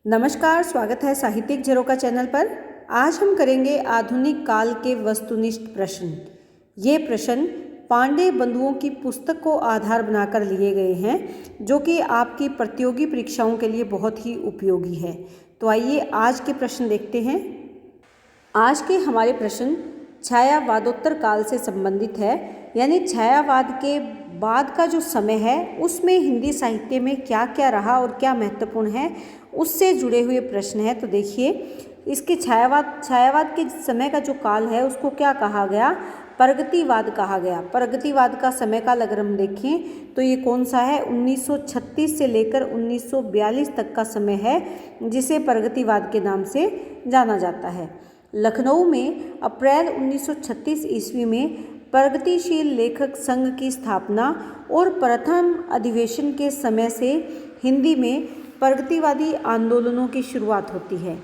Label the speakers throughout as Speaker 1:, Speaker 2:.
Speaker 1: नमस्कार, स्वागत है साहित्यिक झरोका चैनल पर। आज हम करेंगे आधुनिक काल के वस्तुनिष्ठ प्रश्न। ये प्रश्न पांडे बंधुओं की पुस्तक को आधार बनाकर लिए गए हैं, जो कि आपकी प्रतियोगी परीक्षाओं के लिए बहुत ही उपयोगी है। तो आइए आज के प्रश्न देखते हैं। आज के हमारे प्रश्न छायावादोत्तर काल से संबंधित है, यानी छायावाद के बाद का जो समय है उसमें हिंदी साहित्य में क्या क्या रहा और क्या महत्वपूर्ण है, उससे जुड़े हुए प्रश्न हैं। तो देखिए, इसके छायावाद के समय का जो काल है उसको क्या कहा गया? प्रगतिवाद कहा गया। प्रगतिवाद का समय काल अगर हम देखें तो ये कौन सा है? 1936 से लेकर 1942 तक का समय है, जिसे प्रगतिवाद के नाम से जाना जाता है। लखनऊ में अप्रैल 1936 ईस्वी में प्रगतिशील लेखक संघ की स्थापना और प्रथम अधिवेशन के समय से हिंदी में प्रगतिवादी आंदोलनों की शुरुआत होती है।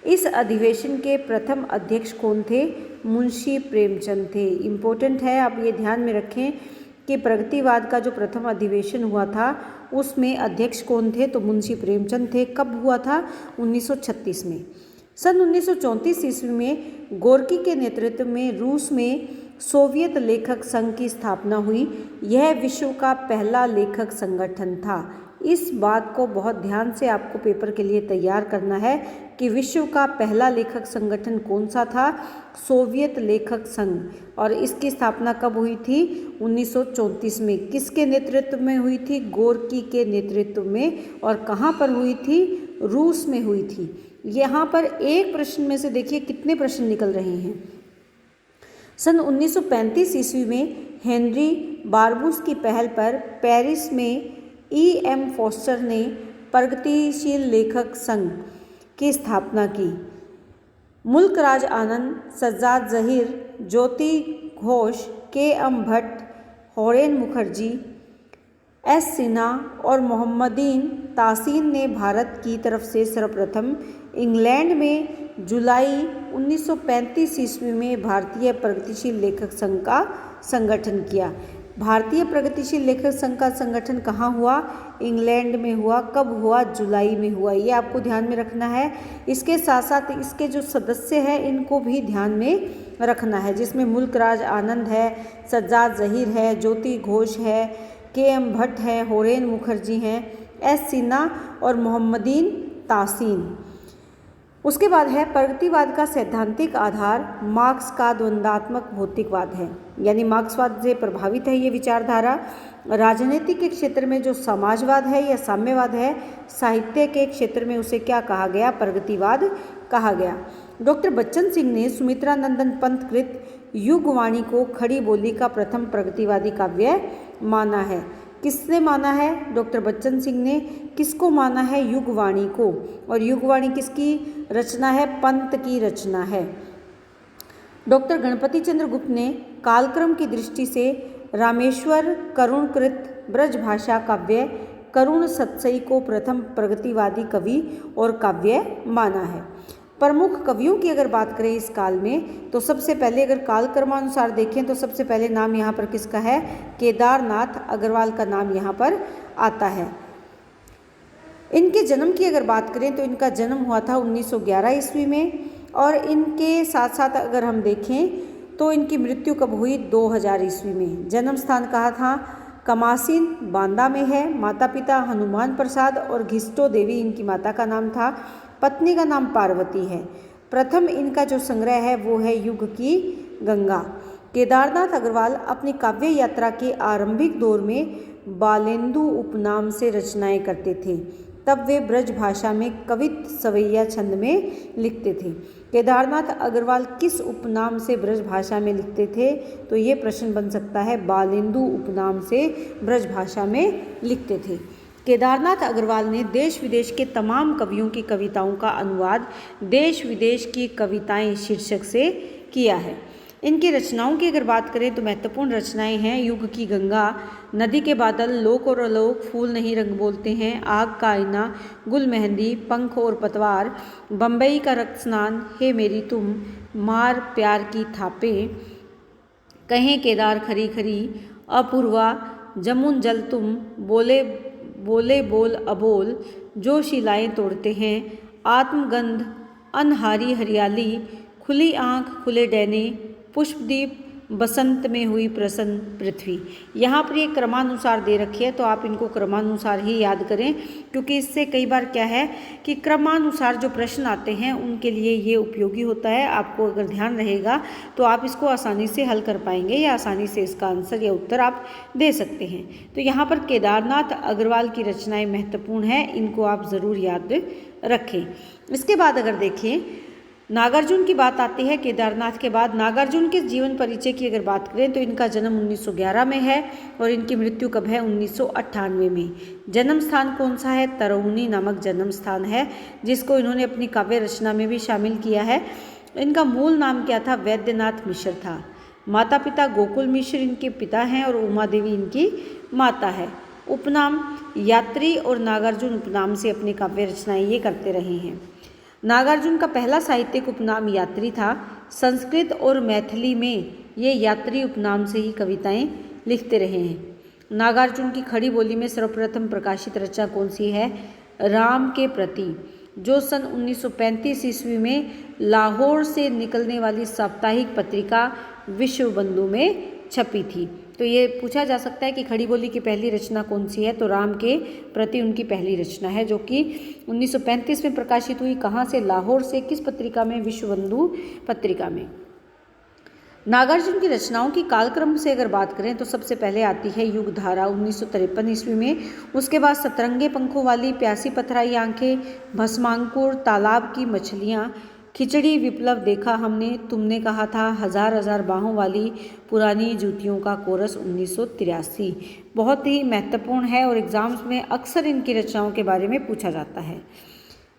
Speaker 1: इस अधिवेशन के प्रथम अध्यक्ष कौन थे? मुंशी प्रेमचंद थे। इम्पोर्टेंट है, आप ये ध्यान में रखें कि प्रगतिवाद का जो प्रथम अधिवेशन हुआ था उसमें अध्यक्ष कौन थे? तो मुंशी प्रेमचंद थे। कब हुआ था? 1936 में। सन 1934 ईस्वी में गोर्की के नेतृत्व में रूस में सोवियत लेखक संघ की स्थापना हुई। यह विश्व का पहला लेखक संगठन था। इस बात को बहुत ध्यान से आपको पेपर के लिए तैयार करना है कि विश्व का पहला लेखक संगठन कौन सा था? सोवियत लेखक संघ। और इसकी स्थापना कब हुई थी? 1934 में। किसके नेतृत्व में हुई थी? गोर्की के नेतृत्व में। और कहाँ पर हुई थी? रूस में हुई थी। यहाँ पर एक प्रश्न में से देखिए कितने प्रश्न निकल रहे हैं। सन 1935 ईस्वी में हेनरी बारबूस की पहल पर पेरिस में E.M. फोस्टर ने प्रगतिशील लेखक संघ की स्थापना की। मुल्कराज आनंद, सज्जाद जहीर, ज्योति घोष, K.M. भट्ट, होरेन मुखर्जी, S. सिन्हा और मोहम्मदीन तासीन ने भारत की तरफ से सर्वप्रथम इंग्लैंड में जुलाई 1935 ईस्वी में भारतीय प्रगतिशील लेखक संघ का संगठन किया। भारतीय प्रगतिशील लेखक संघ का संगठन कहाँ हुआ? इंग्लैंड में हुआ। कब हुआ? जुलाई में हुआ। ये आपको ध्यान में रखना है। इसके साथ साथ इसके जो सदस्य हैं इनको भी ध्यान में रखना है, जिसमें मुल्कराज आनंद है, सज्जाद जहीर है, ज्योति घोष है, K.M. भट्ट है, होरेन मुखर्जी हैं, S. सिन्हा और मोहम्मदीन तासीन। उसके बाद है प्रगतिवाद का सैद्धांतिक आधार मार्क्स का द्वंद्वात्मक भौतिकवाद है, यानी मार्क्सवाद से प्रभावित है ये विचारधारा। राजनीति के क्षेत्र में जो समाजवाद है या साम्यवाद है, साहित्य के क्षेत्र में उसे क्या कहा गया? प्रगतिवाद कहा गया। डॉक्टर बच्चन सिंह ने सुमित्रा नंदन पंत कृत युगवाणी को खड़ी बोली का प्रथम प्रगतिवादी काव्य माना है। किसने माना है? डॉक्टर बच्चन सिंह ने। किसको माना है? युगवाणी को। और युगवाणी किसकी रचना है? पंत की रचना है। डॉक्टर गणपति चंद्र गुप्त ने कालक्रम की दृष्टि से रामेश्वर करुणकृत ब्रजभाषा काव्य करुण सत्सई को प्रथम प्रगतिवादी कवि और काव्य माना है। प्रमुख कवियों की अगर बात करें इस काल में, तो सबसे पहले अगर काल क्रमानुसार देखें तो सबसे पहले नाम यहाँ पर किसका है? केदारनाथ अग्रवाल का नाम यहाँ पर आता है। इनके जन्म की अगर बात करें तो इनका जन्म हुआ था 1911 ईस्वी में, और इनके साथ साथ अगर हम देखें तो इनकी मृत्यु कब हुई? 2000 ईस्वी में। जन्म स्थान कहाँ था? कमासीन बांदा में है। माता पिता हनुमान प्रसाद और घिष्टो देवी इनकी माता का नाम था। पत्नी का नाम पार्वती है। प्रथम इनका जो संग्रह है वो है युग की गंगा। केदारनाथ अग्रवाल अपनी काव्य यात्रा के आरंभिक दौर में बालेंदु उपनाम से रचनाएं करते थे। तब वे ब्रज भाषा में कवित सवैया छंद में लिखते थे। केदारनाथ अग्रवाल किस उपनाम से ब्रज भाषा में लिखते थे? तो ये प्रश्न बन सकता है। बालेंदु उपनाम से ब्रज भाषा में लिखते थे। केदारनाथ अग्रवाल ने देश विदेश के तमाम कवियों की कविताओं का अनुवाद देश विदेश की कविताएं शीर्षक से किया है। इनकी रचनाओं की अगर बात करें तो महत्वपूर्ण रचनाएं हैं युग की गंगा, नदी के बादल, लोक और अलोक, फूल नहीं रंग बोलते हैं, आग का आईना, गुल मेहंदी, पंख और पतवार, बम्बई का रक्त स्नान, हे मेरी तुम, मार प्यार की थापें, कहें केदार खरी खरी, अपूर्वा, जमुन जल तुम, बोले बोले बोल अबोल, जो शिलाएं तोड़ते हैं, आत्मगंध, अनहारी हरियाली, खुली आँख, खुले डैने, पुष्पदीप, बसंत में हुई प्रसन्न पृथ्वी। यहाँ पर ये क्रमानुसार दे रखी है, तो आप इनको क्रमानुसार ही याद करें, क्योंकि इससे कई बार क्या है कि क्रमानुसार जो प्रश्न आते हैं उनके लिए ये उपयोगी होता है। आपको अगर ध्यान रहेगा तो आप इसको आसानी से हल कर पाएंगे या आसानी से इसका आंसर या उत्तर आप दे सकते हैं। तो यहाँ पर केदारनाथ अग्रवाल की रचनाएँ महत्वपूर्ण हैं, इनको आप ज़रूर याद रखें। इसके बाद अगर देखें, नागार्जुन की बात आती है। केदारनाथ के बाद नागार्जुन के जीवन परिचय की अगर बात करें तो इनका जन्म 1911 में है और इनकी मृत्यु कब है? 1998 में। जन्म स्थान कौन सा है? तरौनी नामक जन्म स्थान है, जिसको इन्होंने अपनी काव्य रचना में भी शामिल किया है। इनका मूल नाम क्या था? वैद्यनाथ मिश्र था। माता पिता गोकुल मिश्र इनके पिता हैं और उमा देवी इनकी माता है। उपनाम यात्री और नागार्जुन उपनाम से अपनी काव्य रचनाएं ये करते रहे हैं। नागार्जुन का पहला साहित्यिक उपनाम यात्री था। संस्कृत और मैथिली में ये यात्री उपनाम से ही कविताएं लिखते रहे हैं। नागार्जुन की खड़ी बोली में सर्वप्रथम प्रकाशित रचना कौन सी है? राम के प्रति, जो सन 1935 ईस्वी में लाहौर से निकलने वाली साप्ताहिक पत्रिका विश्वबंधु में छपी थी। तो ये पूछा जा सकता है कि खड़ी बोली की पहली रचना कौन सी है? तो राम के प्रति उनकी पहली रचना है, जो कि 1935 में प्रकाशित हुई। कहाँ से? लाहौर से। किस पत्रिका में? विश्वबंधु पत्रिका में। नागार्जुन की रचनाओं की कालक्रम से अगर बात करें तो सबसे पहले आती है युगधारा 1953 ईस्वी में। उसके बाद सतरंगे पंखों वाली, प्यासी पथराई आंखें, भस्मांकुर, तालाब की मछलियाँ, खिचड़ी, विप्लव देखा हमने, तुमने कहा था, हजार हजार बाहों वाली, पुरानी जूतियों का कोरस 1983। बहुत ही महत्वपूर्ण है और एग्जाम्स में अक्सर इनकी रचनाओं के बारे में पूछा जाता है।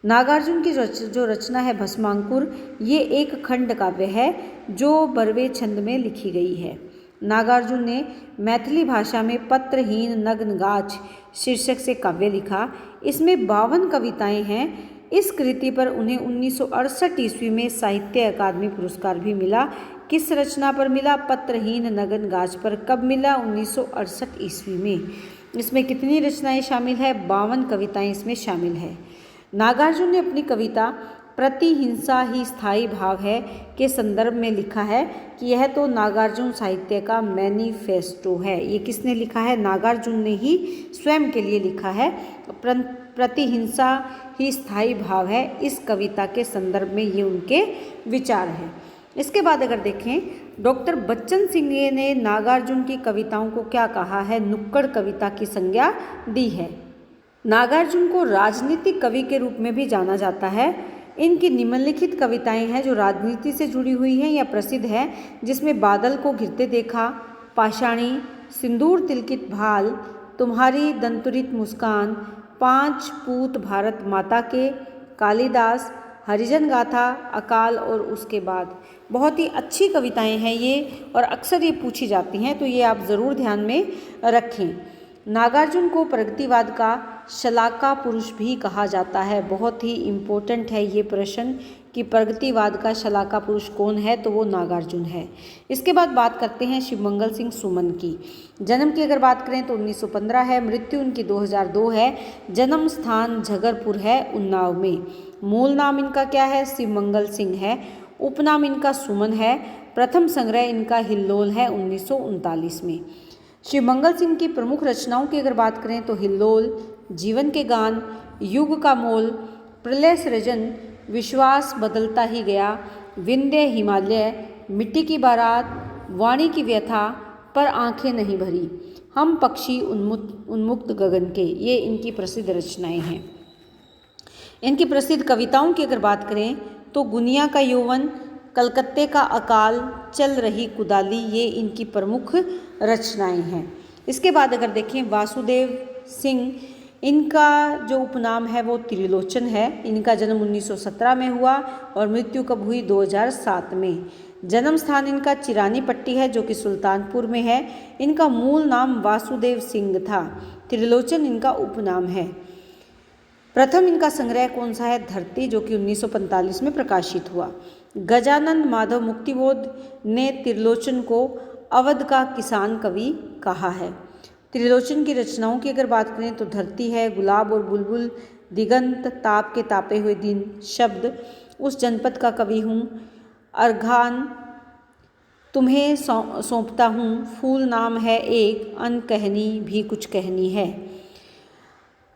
Speaker 1: नागार्जुन की जो रचना है भस्मांकुर, ये एक खंड काव्य है जो बरवे छंद में लिखी गई है। नागार्जुन ने मैथिली भाषा में पत्रहीन नग्नगाछ शीर्षक से काव्य लिखा। इसमें 52 कविताएं हैं। इस कृति पर उन्हें 1968 ईस्वी में साहित्य अकादमी पुरस्कार भी मिला। किस रचना पर मिला? पत्रहीन नग्नगाछ पर। कब मिला? 1968 ईस्वी में। इसमें कितनी रचनाएं शामिल है? 52 कविताएं इसमें शामिल है। नागार्जुन ने अपनी कविता प्रतिहिंसा ही स्थायी भाव है के संदर्भ में लिखा है कि यह तो नागार्जुन साहित्य का मैनिफेस्टो है। ये किसने लिखा है? नागार्जुन ने ही स्वयं के लिए लिखा है। प्रतिहिंसा ही स्थायी भाव है, इस कविता के संदर्भ में ये उनके विचार हैं। इसके बाद अगर देखें, डॉक्टर बच्चन सिंह ने नागार्जुन की कविताओं को क्या कहा है? नुक्कड़ कविता की संज्ञा दी है। नागार्जुन को राजनीतिक कवि के रूप में भी जाना जाता है। इनकी निम्नलिखित कविताएं हैं जो राजनीति से जुड़ी हुई हैं या प्रसिद्ध है, जिसमें बादल को घिरते देखा, पाषाणी, सिंदूर तिलकित भाल, तुम्हारी दंतुरित मुस्कान, 5 पूत भारत माता के, कालिदास, हरिजन गाथा, अकाल और उसके बाद। बहुत ही अच्छी कविताएं हैं ये और अक्सर ये पूछी जाती हैं, तो ये आप ज़रूर ध्यान में रखें। नागार्जुन को प्रगतिवाद का शलाका पुरुष भी कहा जाता है। बहुत ही इम्पोर्टेंट है ये प्रश्न कि प्रगतिवाद का शलाका पुरुष कौन है? तो वो नागार्जुन है। इसके बाद बात करते हैं शिवमंगल सिंह सुमन की। जन्म की अगर बात करें तो 1915 है, मृत्यु उनकी 2002 है। जन्म स्थान झगरपुर है, उन्नाव में। मूल नाम इनका क्या है? शिवमंगल सिंह है। उपनाम इनका सुमन है। प्रथम संग्रह इनका हिल्लोल है 1939 में। शिवमंगल सिंह की प्रमुख रचनाओं की अगर बात करें तो हिल्लोल, जीवन के गान, युग का मोल, प्रलय सृजन, विश्वास बदलता ही गया, विंध्य हिमालय, मिट्टी की बारात, वाणी की व्यथा, पर आंखें नहीं भरी, हम पक्षी उन्मुक्त गगन के, ये इनकी प्रसिद्ध रचनाएं हैं। इनकी प्रसिद्ध कविताओं की अगर बात करें तो गुनिया का यौवन, कलकत्ते का अकाल, चल रही कुदाली, ये इनकी प्रमुख रचनाएं हैं। इसके बाद अगर देखें वासुदेव सिंह, इनका जो उपनाम है वो त्रिलोचन है। इनका जन्म 1917 में हुआ और मृत्यु कब हुई? 2007 में। जन्म स्थान इनका चिरानी पट्टी है जो कि सुल्तानपुर में है। इनका मूल नाम वासुदेव सिंह था। त्रिलोचन इनका उपनाम है। प्रथम इनका संग्रह कौन सा है? धरती, जो कि 1945 में प्रकाशित हुआ। गजानंद माधव मुक्तिबोध ने त्रिलोचन को अवध का किसान कवि कहा है। त्रिलोचन की रचनाओं की अगर बात करें तो धरती है, गुलाब और बुलबुल, दिगंत, ताप के तापे हुए दिन, शब्द, उस जनपद का कवि हूँ, अर्घान, तुम्हें सौंपता हूँ, फूल नाम है एक, अनकहनी भी कुछ कहनी है।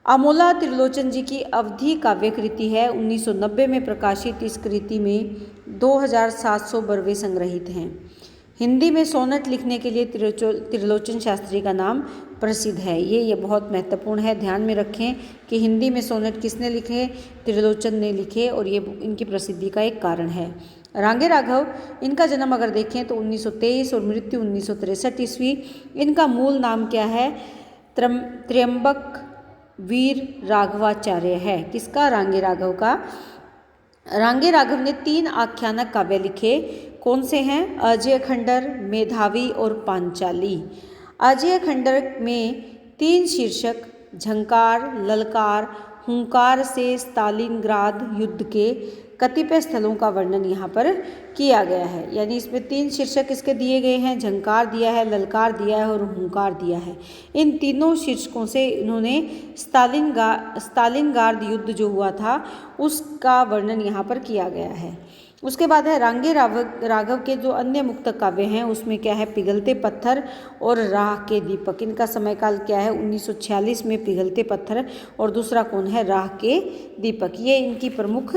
Speaker 1: अमोला त्रिलोचन जी की अवधि काव्य कृति है। 1990 में प्रकाशित इस कृति में 2700 बरवे संग्रहित हैं। हिंदी में सोनेट लिखने के लिए त्रिलोचन शास्त्री का नाम प्रसिद्ध है। ये बहुत महत्वपूर्ण है, ध्यान में रखें कि हिंदी में सोनेट किसने लिखे, त्रिलोचन ने लिखे, और ये इनकी प्रसिद्धि का एक कारण है। रांगे राघव, इनका जन्म अगर देखें तो 1923 और मृत्यु 1963 ईस्वी। इनका मूल नाम क्या है? त्र्यंबक वीर राघवाचार्य है। किसका? रांगे राघव का। रांगे राघव ने 3 आख्यानक काव्य लिखे। कौन से हैं? अजय खंडर, मेधावी और पांचाली। अजय खंडर में 3 शीर्षक झंकार, ललकार, हुंकार से स्टालिनग्राद युद्ध के कतिपय स्थलों का वर्णन यहाँ पर किया गया है। यानी इसमें 3 शीर्षक इसके दिए गए हैं, झंकार दिया है, ललकार दिया है और हुंकार दिया है। इन तीनों शीर्षकों से इन्होंने स्टालिनग्राद युद्ध जो हुआ था उसका वर्णन यहाँ पर किया गया है। उसके बाद है रांगे राघव के जो अन्य मुक्तक काव्य हैं उसमें क्या है? पिघलते पत्थर और राह के दीपक। इनका समय काल क्या है? 1946 में पिघलते पत्थर, और दूसरा कौन है? राह के दीपक। ये इनकी प्रमुख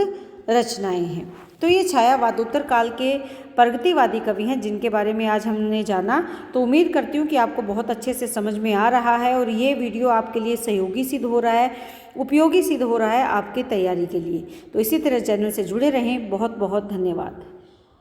Speaker 1: रचनाएं हैं। तो ये छायावादोत्तर काल के प्रगतिवादी कवि हैं जिनके बारे में आज हमने जाना। तो उम्मीद करती हूँ कि आपको बहुत अच्छे से समझ में आ रहा है और ये वीडियो आपके लिए सहयोगी सिद्ध हो रहा है, उपयोगी सिद्ध हो रहा है आपके तैयारी के लिए। तो इसी तरह चैनल से जुड़े रहें। बहुत बहुत धन्यवाद।